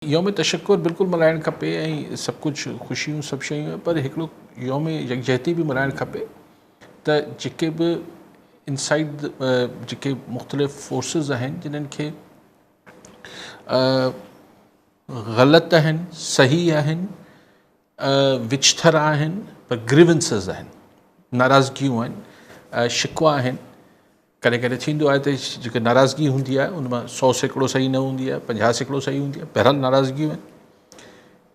योम तशक्कुर बिल्कुलु मल्हाइणु खपे ऐं सभु कुझु ख़ुशियूं सभु शयूं, पर हिकिड़ो योम यकजहती बि मल्हाइणु खपे त जेके बि इनसाइड जेके मुख़्तलिफ़ फोर्सिस आहिनि जिन्हनि खे ग़लति आहिनि, सही आहिनि, विचथर आहिनि, पर ग्रीवेंसिस आहिनि, नाराज़गियूं आहिनि, शिकवा आहिनि। कॾहिं कॾहिं थींदो आहे त जेके नाराज़गी हूंदी आहे उन मां 100% सही न हूंदी आहे, 50% सही हूंदी आहे, बहरहाल नाराज़गियूं आहिनि।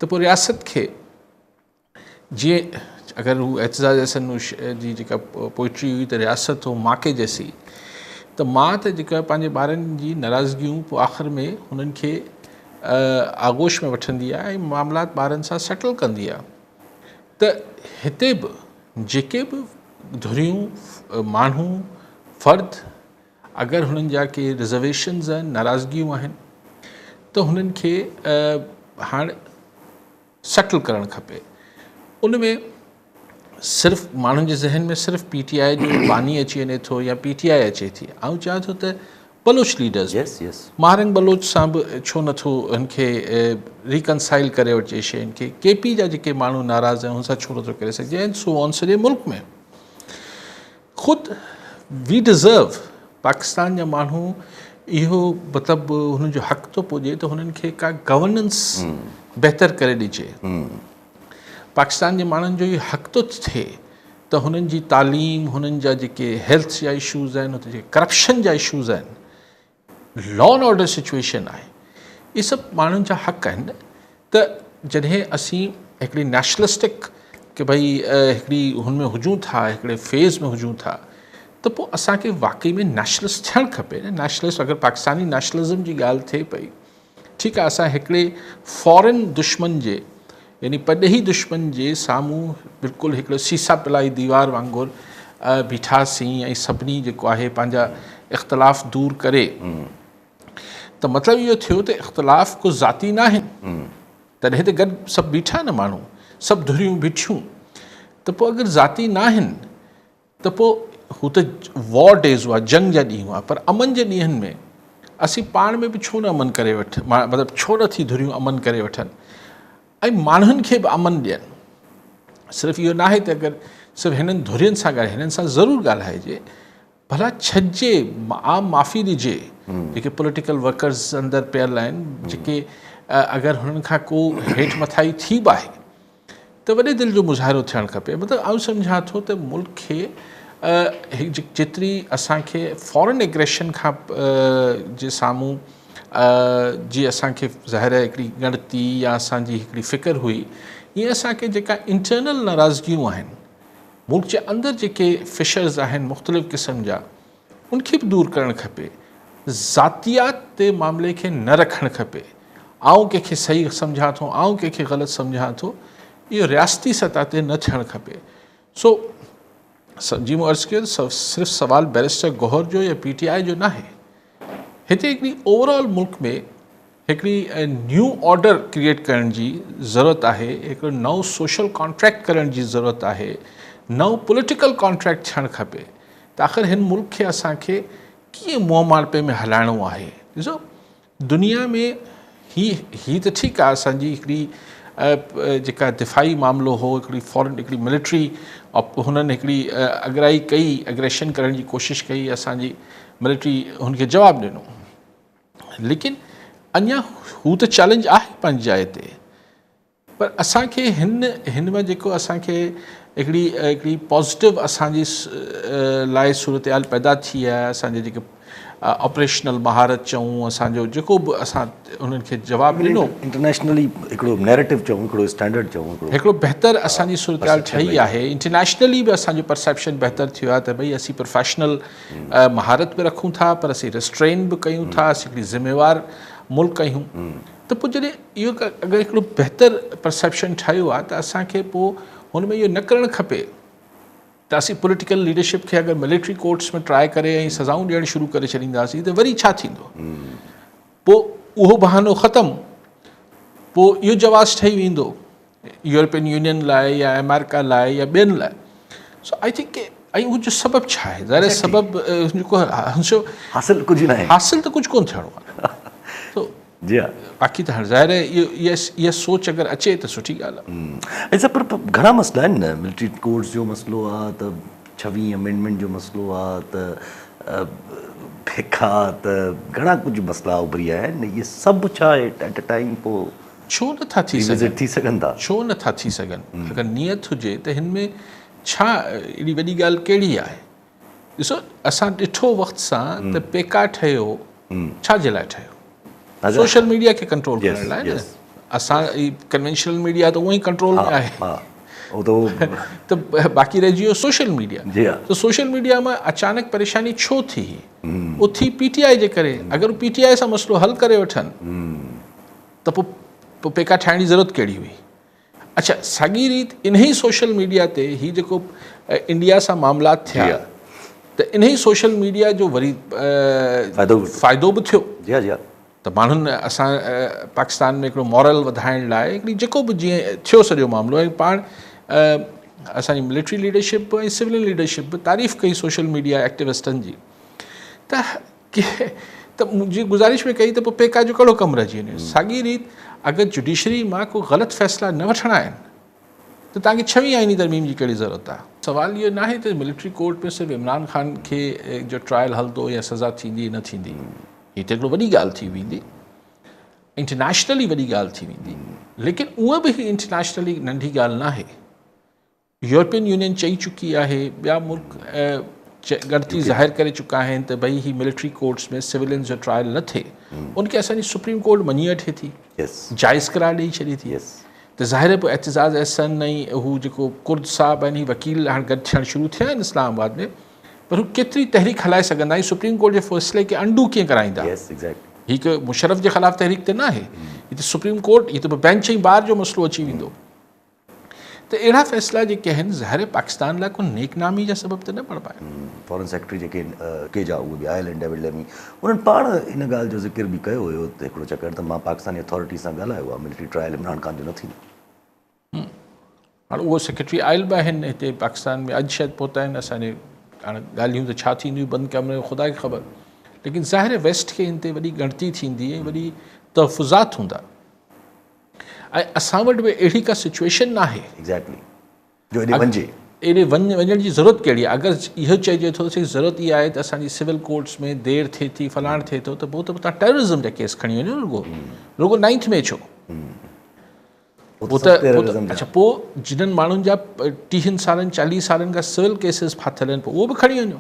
त पोइ रियासत खे जीअं अगरि हू एतिज़ाज़ अहसन जी जेका पोइट्री हुई त रियासत हो मां के जैसी, त मां त जेका पंहिंजे ॿारनि जी नाराज़गियूं पोइ आख़िर में हुननि खे आगोश में वठंदी आहे ऐं मामलात ॿारनि सां सेटल कंदी आहे। त हिते बि जेके बि धुरियूं माण्हू फ़र्द अगरि हुननि जा के रिज़र्वेशन्स आहिनि, नाराज़गियूं आहिनि, त हुननि खे हाणे सेटल करणु खपे। उन में सिर्फ़ु माण्हुनि जे ज़हन में सिर्फ़ु PTI जो बानी अची वञे थो या PTI अचे थी। आउं चाहियां थो त बलोच लीडर्स महारंग बलोच सां बि छो नथो हिन खे रिकनसाइल करे वठिजे शयुनि खे, KP जा जेके माण्हू नाराज़ आहिनि हुन सां छो नथो करे सघिजे, ऐं सो ऑन सॼे मुल्क में ख़ुदि वी डिज़र्व, पाकिस्तान जा माण्हू इहो मतिलबु हुननि जो हक़ थो पुॼे त हुननि खे का गवर्नेंस बहितर करे ॾिजे। पाकिस्तान जे माण्हुनि जो इहो हक़ थो थिए त हुननि जी तालीम, हुननि जा जेके हेल्थ जा इशूज़ आहिनि, हुते जेके करप्शन जा इशूज़ आहिनि, लॉ एंड ऑर्डर सिचुएशन आहे, इहे सभु माण्हुनि जा हक़ आहिनि। त जॾहिं असीं हिकिड़ी नेशनलिस्टिक की भई हिकिड़ी हुन में हुजूं था, हिकिड़े फेज़ में हुजूं था, त पोइ असांखे वाक़ई में नेशनलिस्ट थियणु खपे न। नेशनलिस्ट अगरि पाकिस्तानी नेशनलिज़म जी ॻाल्हि थिए पई, ठीकु आहे, असां हिकिड़े फॉरेन दुश्मन जे यानी पॾेही दुश्मन जे साम्हूं बिल्कुलु हिकिड़ो सीसा पिलाई दीवार वांगुरु बीठासीं ऐं सभिनी जेको आहे पंहिंजा इख़्तिलाफ़ दूर करे, त मतिलबु इहो थियो त इख़्तिलाफ़ को ज़ाती न आहिनि, तॾहिं त गॾु सभु बीठा न माण्हू, सभु धुरियूं बीठियूं। त पोइ अगरि ज़ाती न आहिनि त पोइ हू त वॉर डेज़ हुआ, जंग जा ॾींहं हुआ, पर अमन जे ॾींहंनि में असीं पाण में बि छो न अमन करे मतिलबु छो नथी धुरियूं अमन करे वठनि ऐं माण्हुनि खे बि अमन ॾियनि। सिर्फ़ु इहो न आहे त अगरि सिर्फ़ु हिननि धुरियुनि सां ॻाल्हाए, हिननि सां ज़रूरु ॻाल्हाइजे, भला छॾिजे, आम माफ़ी ॾिजे जेके पॉलिटिकल वर्कर्स अंदरि पियल आहिनि, जेके अगरि हुननि खां को हेठि मथाई थी बि आहे त वॾे दिलि जो मुज़ाहिरो थियणु खपे। मतिलबु आउं सम्झां थो त मुल्क खे जेतिरी असांखे फॉरेन एग्रेशन खां जे साम्हूं जी असांखे ज़ाहिर आहे हिकिड़ी ॻणती या असांजी हिकिड़ी फ़िक्र हुई, ईअं असांखे जेका इंटरनल नाराज़गियूं आहिनि, मुल्क जे अंदरि जेके फिशर्स आहिनि मुख़्तलिफ़ क़िस्म जा, उनखे बि दूरि करणु खपे। ज़ातियात ते मामले खे न रखणु खपे। आउं कंहिंखे सही सम्झां थो, आउं कंहिंखे ग़लति सम्झां थो, इहो रियासती सतह ते न थियणु खपे। सो जीअं मूं अर्ज़ु कयो त सिर्फ़ु सवाल बैरिस्टर गौहर जो या PTI जो न आहे। हिते हिकिड़ी ओवरऑल मुल्क में हिकिड़ी न्यू ऑर्डर क्रिएट करण जी ज़रूरत आहे, हिकिड़ो नओं सोशल कॉन्ट्रैक्ट करण जी ज़रूरत आहे, नओं पॉलिटिकल कॉन्ट्रैक्ट थियणु खपे त आख़िर हिन मुल्क खे असांखे कीअं मुंहुं मालपे में हलाइणो आहे। ॾिसो, दुनिया में ही त ठीकु आहे, असांजी हिकिड़ी जेका दिफ़ाई मामिलो हो, हिकिड़ी फॉरेन हिकिड़ी मिलिट्री हुननि हिकिड़ी अगराई कई, एग्रेशन करण जी कोशिशि कई, असांजी मिलिट्री हुनखे जवाबु ॾिनो, लेकिन अञा हू त चैलेंज आहे पंहिंजी जाइ ते। पर असांखे हिन में जेको असांखे हिकिड़ी पॉज़िटिव असांजी लाइ सूरत हाल पैदा थी आहे, असांजे जेके ऑपरेशनल महारत चऊं, असांजो जेको बि असां उन्हनि खे जवाबु ॾिनो, इंटरनेशनली हिकिड़ो नैरेटिव चऊं, हिकिड़ो स्टैंडर्ड चऊं, हिकिड़ो बहितर असांजी सूरत हाल ठही आहे। इंटरनेशनली बि असांजो परसेप्शन बहितर थियो आहे त भई असीं प्रोफेशनल महारत बि रखूं था, पर असीं रिस्ट्रेन बि कयूं था, असीं हिकिड़ी ज़िम्मेवार मुल्क आहियूं। त पोइ जॾहिं इहो अगरि हिकिड़ो बहितर परसेप्शन ठहियो आहे त असांखे पोइ हुन में इहो न करणु खपे त असीं पॉलिटिकल लीडरशिप खे अगरि मिलिट्री कोर्ट्स में ट्राए करे ऐं सज़ाऊं ॾियणु शुरू करे छॾींदासीं त वरी छा थींदो? पोइ उहो बहानो ख़तमु, पोइ इहो जवाज़ ठही वेंदो यूरोपियन यूनियन लाइ या अमेरिका लाइ या ॿियनि लाइ। सो आई थिंक ऐं उनजो सबबु छा आहे? ज़ाहिर सबबु जेको हासिल कुझु न आहे, हासिल त कुझु कोन थियणो आहे। जी हा। बाक़ी त हर ज़ाहिर आहे इहा सोच अगरि अचे त सुठी ॻाल्हि आहे। ऐसा पर घणा मसला आहिनि न, मिलिट्री कोड्स जो मसइलो आहे त 26 अमेंडमेंट जो मसइलो आहे त फेखा त घणा कुझु मसइला उभरी आया आहिनि। इहे सभु छा आहे एट अ टाइम पोइ छो नथा थी सघनि, रिविज़िट थी सघनि था? छो नथा थी सघनि? अगरि नियत हुजे त हिन में छा एॾी वॾी ॻाल्हि कहिड़ी आहे? ॾिसो असां ॾिठो वक़्त सां त पेका ठहियो छा जे लाइ ठहियो? सोशल मीडिया खे कंट्रोल करण लाइ न। असां कन्वेंशनल मीडिया त उहो ई कंट्रोल में आहे, त बाक़ी रहिजी वियो सोशल मीडिया। त सोशल मीडिया में अचानक परेशानी छो थी? उहो थी PTI जे करे। अगरि PTI सां मसइलो हल करे वठनि त पोइ पेका ठाहिण जी ज़रूरत कहिड़ी हुई? अच्छा, साॻी रीति इन ई सोशल मीडिया ते ही जेको इंडिया सां मामलात थिया त इन ई सोशल मीडिया जो वरी फ़ाइदो बि थियो। त माण्हुनि असां पाकिस्तान में हिकिड़ो मॉरल वधाइण लाइ हिकिड़ी जेको बि जीअं थियो सॼो मामिलो, ऐं पाण असांजी मिलिट्री लीडरशिप ऐं सिविलियन लीडरशिप बि तारीफ़ कई सोशल मीडिया एक्टिविस्टनि जी। त मुंहिंजी गुज़ारिश में कई त पोइ पेका जो कहिड़ो कमु रहिजी वञे। साॻी रीति अगरि जुडिशरी मां को ग़लति फ़ैसिला न वठणा आहिनि त तव्हांखे 26 आईनी तरमीम जी कहिड़ी ज़रूरत आहे? सवाल इहो न आहे त मिलिट्री कोर्ट में सिर्फ़ु इमरान ख़ान खे जो ट्रायल हलंदो या सज़ा थींदी न थींदी, हीअ त हिकिड़ो वॾी ॻाल्हि थी वेंदी, इंटरनेशनली वॾी ॻाल्हि थी वेंदी। लेकिन उहा बि इंटरनेशनली नंढी ॻाल्हि न आहे। यूरोपियन यूनियन चई चुकी आहे, ॿिया मुल्क ॻणती ज़ाहिर करे चुका आहिनि त भई ही मिलिट्री कोर्ट्स में सिविलियन जो ट्रायल न थिए। उनखे असांजी सुप्रीम कोर्ट मञी वठे थी, जाइज़ करार ॾेई छॾे थी। त ज़ाहिर पोइ एतिज़ाज़ अहसन ऐं हू जेको कुर्द साहब आहिनि, वकील हाणे गॾु थियणु शुरू थिया आहिनि इस्लामाबाद में, पर हू केतिरी तहरीक हलाए सघंदा? सुप्रीम कोर्ट जे फ़ैसिले खे अंडू कीअं कराईंदा? हीअ हिकु मुशर्रफ जे ख़िलाफ़ तहरीक त न आहे, हीअ त सुप्रीम कोर्ट, हीअ त बेंच ई ॿार जो मसइलो अची वेंदो। त अहिड़ा फ़ैसिला जेके आहिनि ज़ाहिर पाकिस्तान लाइ को नेकनामी जा सबब त न बणिबा आहिनि। फॉरेन सेक्रेटरी जेके केजा उहे बि आयल आहिनि, डेविड लेमी, उन्हनि पाण हिन ॻाल्हि जो ज़िक्र बि कयो हुयो त हिकिड़ो चकर त मां पाकिस्तानी अथॉरिटी सां ॻाल्हायो आहे, मिलिट्री ट्रायल इमरान ख़ान जो न थींदो। हाणे उहो सेक्रेटरी आयल बि आहिनि हिते पाकिस्तान में, अॼु शायदि पहुता आहिनि। असांजे हाणे ॻाल्हियूं त छा थींदियूं बंदि कमरे में ख़ुदा खे ख़बर, लेकिन ज़ाहिर वेस्ट खे हिन ते वॾी ॻणती थींदी ऐं वॾी तहफ़ुज़ात हूंदा। ऐं असां वटि बि अहिड़ी का सिचुएशन न आहे एॾे वञण जी ज़रूरत कहिड़ी आहे? अगरि इहो चइजे थो त ज़रूरत इहा आहे त असांजी सिविल कोर्ट्स में देरि थिए थी, फलाण थिए थो, त पोइ त तव्हां टेररिज़म जा केस खणी वञो रुगो 9th में छो? अच्छा, पोइ जिन्हनि माण्हुनि जा 30 सालनि 40 सालनि खां सिविल केसिस फाथल आहिनि, पोइ उहो बि खणी वञो।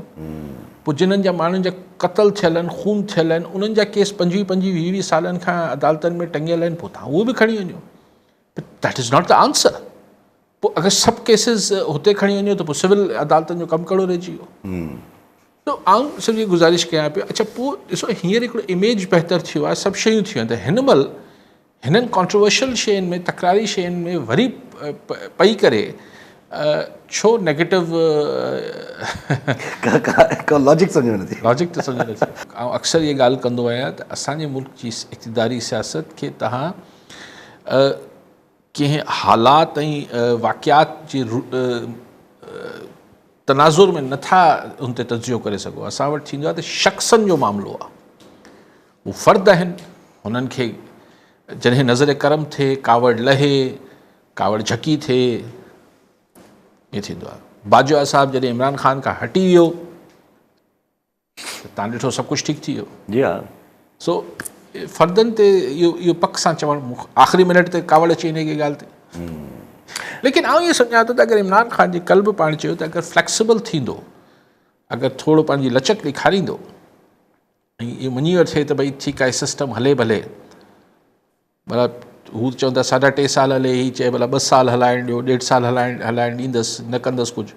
पोइ जिन्हनि जा माण्हुनि जा क़तल थियल आहिनि, खून थियल आहिनि, उन्हनि जा केस 25-20 सालनि खां अदालतनि में टंगियल आहिनि, पोइ तव्हां उहो बि खणी वञो। That is not the answer. पोइ अगरि सभु केसिस हुते खणी वञो त पोइ सिविल अदालतनि जो कमु कहिड़ो रहिजी वियो? त आउं सिर्फ़ु गुज़ारिश कयां पियो। अच्छा, पोइ ॾिसो हींअर हिकिड़ो इमेज बहितर थियो आहे, सभु शयूं थियूं आहिनि, त हिन महिल हिननि कॉन्ट्रोवर्शियल शयुनि में, तकरारी शयुनि में वरी पई करे छो नेगेटिव लॉजिक सम्झ में नथी ऐं अक्सर इहा ॻाल्हि कंदो आहियां त असांजे मुल्क जी इक़्तिदारी सियासत खे तव्हां कंहिं हालात ऐं वाक़ियात जे तनाज़ुर में नथा उन ते तजियो करे सघो। असां वटि थींदो आहे त शख़्सनि जो मामिलो आहे, हू फ़र्द आहिनि, हुननि खे जॾहिं नज़र करम थिए, कावड़ लहे, कावड़ झकी थिए, ईअं थींदो आहे। बाजवा साहब जॾहिं इमरान ख़ान खां हटी वियो त तव्हां ॾिठो सभु कुझु ठीकु थी वियो। जी हा। सो फ़र्दनि ते इहो पक सां चवणु, आख़िरी मिनट ते कावड़ अची वञे की ॻाल्हि ते। लेकिन आउं इहो सम्झां थो त अगरि इमरान ख़ान जी कल्ह बि पाण चयो त अगरि फ्लैक्सिबल थींदो, अगरि थोरो पंहिंजी लचक ॾेखारींदो ऐं इहो मञी वठे त भई ठीकु आहे सिस्टम हले भले, मतिलबु हू चवनि था 3.5 साल हले, हीअ चए भला 2 साल हलाइण ॾियो, 1.5 साल हलाइण ॾींदसि, न कंदसि कुझु,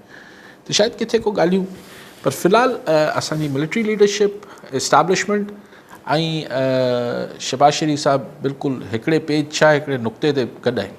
त शायदि किथे को ॻाल्हियूं। पर फ़िलहालु असांजी मिलिट्री लीडरशिप, इस्टेब्लिशमेंट ऐं शहबाज़ शरीफ़ साहब बिल्कुलु हिकिड़े पेज छा हिकिड़े नुक़्ते ते गॾु आहिनि।